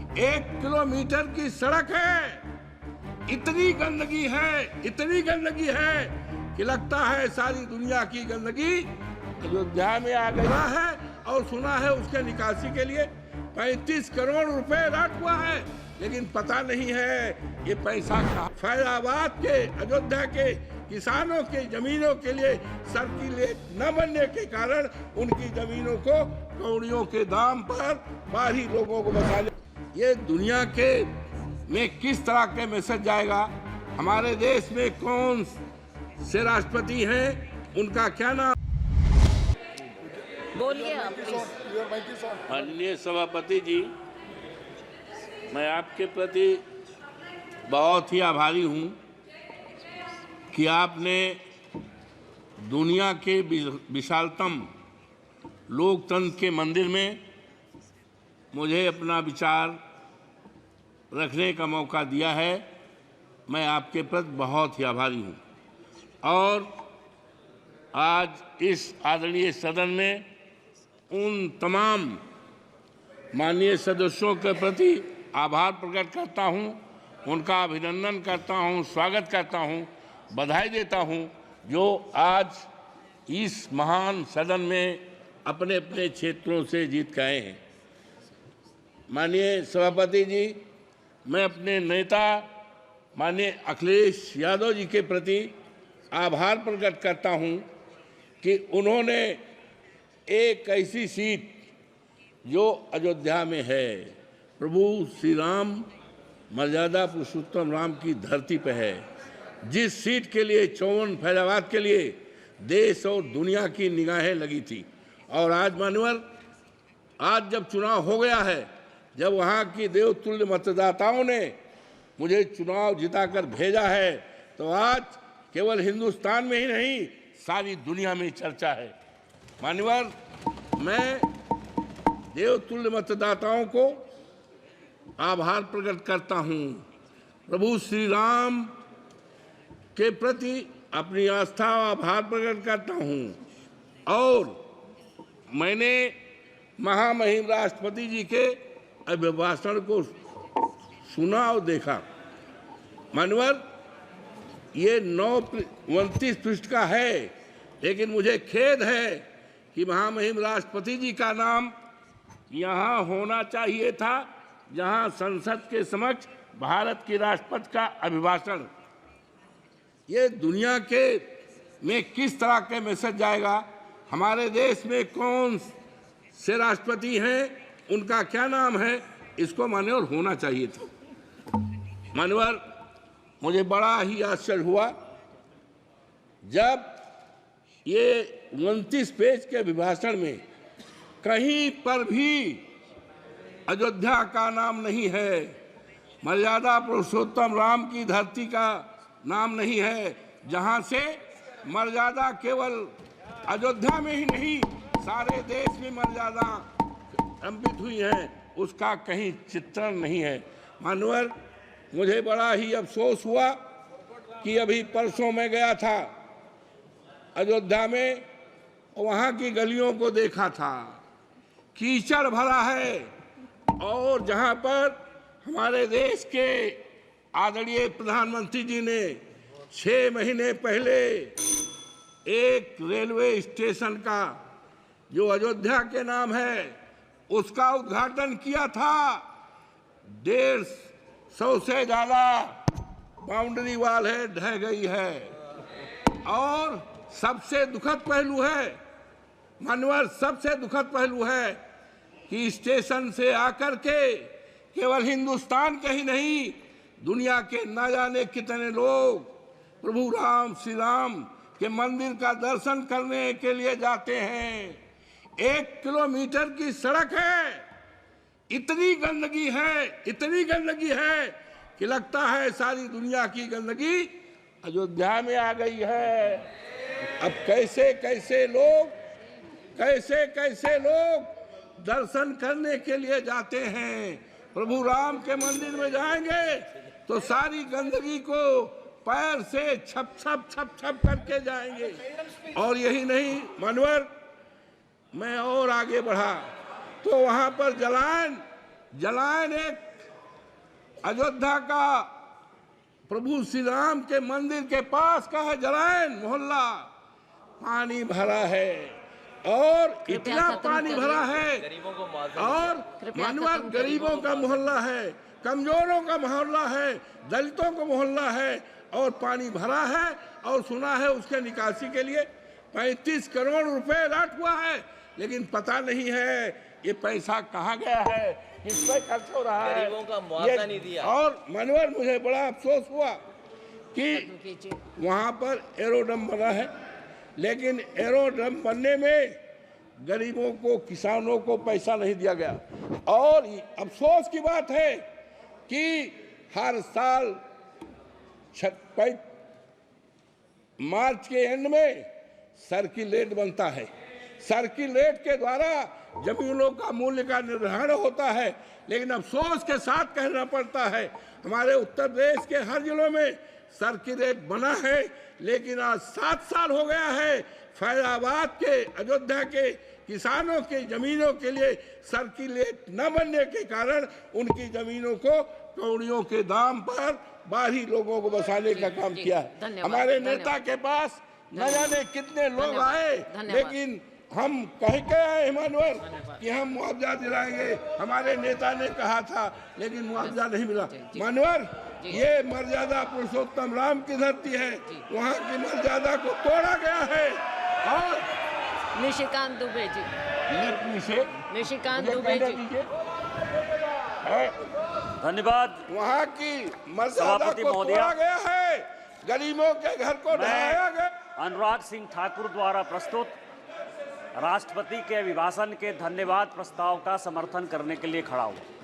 1 kilometre की सड़क है, इतनी गंदगी है कि लगता है सारी दुनिया की गंदगी अयोध्या में आ गया है। और सुना है उसके निकासी के लिए 35 करोड़ रुपए राट हुआ है, लेकिन पता नहीं है ये पैसा कहाँ। फैजाबाद के, अयोध्या के किसानों के जमीनों के लिए सर्किलेट न बनने के कारण उनकी जमीनों को कौड़ियों के दाम पर बाहरी लोगों को बचा ले। ये दुनिया के में किस तरह के मैसेज जाएगा? हमारे देश में कौन से राष्ट्रपति हैं, उनका क्या नाम? बोलिए आप। माननीय सभापति जी, मैं आपके प्रति बहुत ही आभारी हूं कि आपने दुनिया के विशालतम लोकतंत्र के मंदिर में मुझे अपना विचार रखने का मौका दिया है। मैं आपके प्रति बहुत ही आभारी हूं। और आज इस आदरणीय सदन में उन तमाम माननीय सदस्यों के प्रति आभार प्रकट करता हूं, उनका अभिनंदन करता हूं, स्वागत करता हूं, बधाई देता हूं, जो आज इस महान सदन में अपने अपने क्षेत्रों से जीत के आए हैं। माननीय सभापति जी, मैं अपने नेता माननीय अखिलेश यादव जी के प्रति आभार प्रकट करता हूं कि उन्होंने एक ऐसी सीट जो अयोध्या में है, प्रभु श्री राम मर्यादा पुरुषोत्तम राम की धरती पर है, जिस सीट के लिए 54 फैजाबाद के लिए देश और दुनिया की निगाहें लगी थी। और आज मान्यवर, आज जब चुनाव हो गया है, जब वहाँ की देवतुल्य मतदाताओं ने मुझे चुनाव जिताकर भेजा है, तो आज केवल हिंदुस्तान में ही नहीं, सारी दुनिया में चर्चा है। मान्यवर, मैं देवतुल्य मतदाताओं को आभार प्रकट करता हूँ, प्रभु श्री राम के प्रति अपनी आस्था और आभार प्रकट करता हूँ। और मैंने महामहिम राष्ट्रपति जी के अभिभाषण को सुना और देखा। मान्यवर, ये 29 पृष्ठ का है, लेकिन मुझे खेद है कि महामहिम राष्ट्रपति जी का नाम यहाँ होना चाहिए था, जहाँ संसद के समक्ष भारत के राष्ट्रपति का अभिभाषण। ये दुनिया के में किस तरह के मैसेज जाएगा? हमारे देश में कौन से राष्ट्रपति हैं, उनका क्या नाम है, इसको मान्यवर होना चाहिए था। मान्यवर, मुझे बड़ा ही आश्चर्य हुआ जब ये 29 पेज के अभिभाषण में कहीं पर भी अयोध्या का नाम नहीं है, मर्यादा पुरुषोत्तम राम की धरती का नाम नहीं है, जहां से मर्यादा केवल अयोध्या में ही नहीं, सारे देश में मर्यादा अंकित हुई है, उसका कहीं चित्रण नहीं है। मान्यवर, मुझे बड़ा ही अफसोस हुआ कि अभी परसों मैं गया था अयोध्या में, वहाँ की गलियों को देखा था, कीचड़ भरा है। और जहाँ पर हमारे देश के आदरणीय प्रधानमंत्री जी ने 6 महीने पहले एक रेलवे स्टेशन का, जो अयोध्या के नाम है, उसका उद्घाटन किया था। 150 से ज़्यादा बाउंड्री वाल है, ढह गई है। और सबसे दुखद पहलू है मान्यवर, सबसे दुखद पहलू है कि स्टेशन से आकर के केवल हिंदुस्तान के ही नहीं, दुनिया के न जाने कितने लोग प्रभु राम श्री राम के मंदिर का दर्शन करने के लिए जाते हैं। 1 किलोमीटर की सड़क है, इतनी गंदगी है कि लगता है सारी दुनिया की गंदगी अयोध्या में आ गई है। अब कैसे कैसे लोग दर्शन करने के लिए जाते हैं, प्रभु राम के मंदिर में जाएंगे तो सारी गंदगी को पैर से छप करके जाएंगे। और यही नहीं मान्यवर, मैं और आगे बढ़ा तो वहां पर जलायन एक अयोध्या का प्रभु श्री राम के मंदिर के पास का है जरैन मोहल्ला, पानी भरा है और इतना पानी भरा है और मानवर गरीबों का मोहल्ला है, कमजोरों का मोहल्ला है, दलितों का मोहल्ला है और पानी भरा है। और सुना है उसके निकासी के लिए 35 करोड़ रुपए अलॉट हुआ है, लेकिन पता नहीं है ये पैसा कहाँ गया है, किस पे खर्च हो रहा है। गरीबों का मुआवजा नहीं दिया। और मनोहर, मुझे बड़ा अफसोस हुआ कि वहाँ पर एरोड्रम बना है, लेकिन एरोड्रम बनने में गरीबों को, किसानों को पैसा नहीं दिया गया। और अफसोस की बात है कि हर साल मार्च के एंड में सर्किल रेट बनता है। सर्किल रेट के द्वारा जमीनों का मूल्य का निर्धारण होता है, लेकिन अफसोस के साथ कहना पड़ता है हमारे उत्तर प्रदेश के हर जिलों में सर्किल रेट बना है, लेकिन आज 7 साल हो गया है फैजाबाद के, अयोध्या के किसानों की जमीनों के लिए सर्किल रेट न बनने के कारण उनकी जमीनों को कौड़ियों के दाम पर बाहरी लोगों को बसाने का काम किया है। हमारे नेता के पास न जाने कितने लोग आए, लेकिन हम कह के आए हिमानवर कि हम मुआवजा दिलाएंगे, हमारे नेता ने कहा था, लेकिन मुआवजा नहीं मिला। मानवर, ये मर्यादा पुरुषोत्तम राम की धरती है, वहाँ की मर्यादा को तोड़ा गया है। और निशिकांत दुबे जी, निशिकांत दुबे जी, धन्यवाद। वहाँ की मर्यादा को तोड़ा गया है, गरीबों के घर को ढहाया गया। अनुराग सिंह ठाकुर द्वारा प्रस्तुत राष्ट्रपति के अभिभाषण के धन्यवाद प्रस्ताव का समर्थन करने के लिए खड़ा हुआ।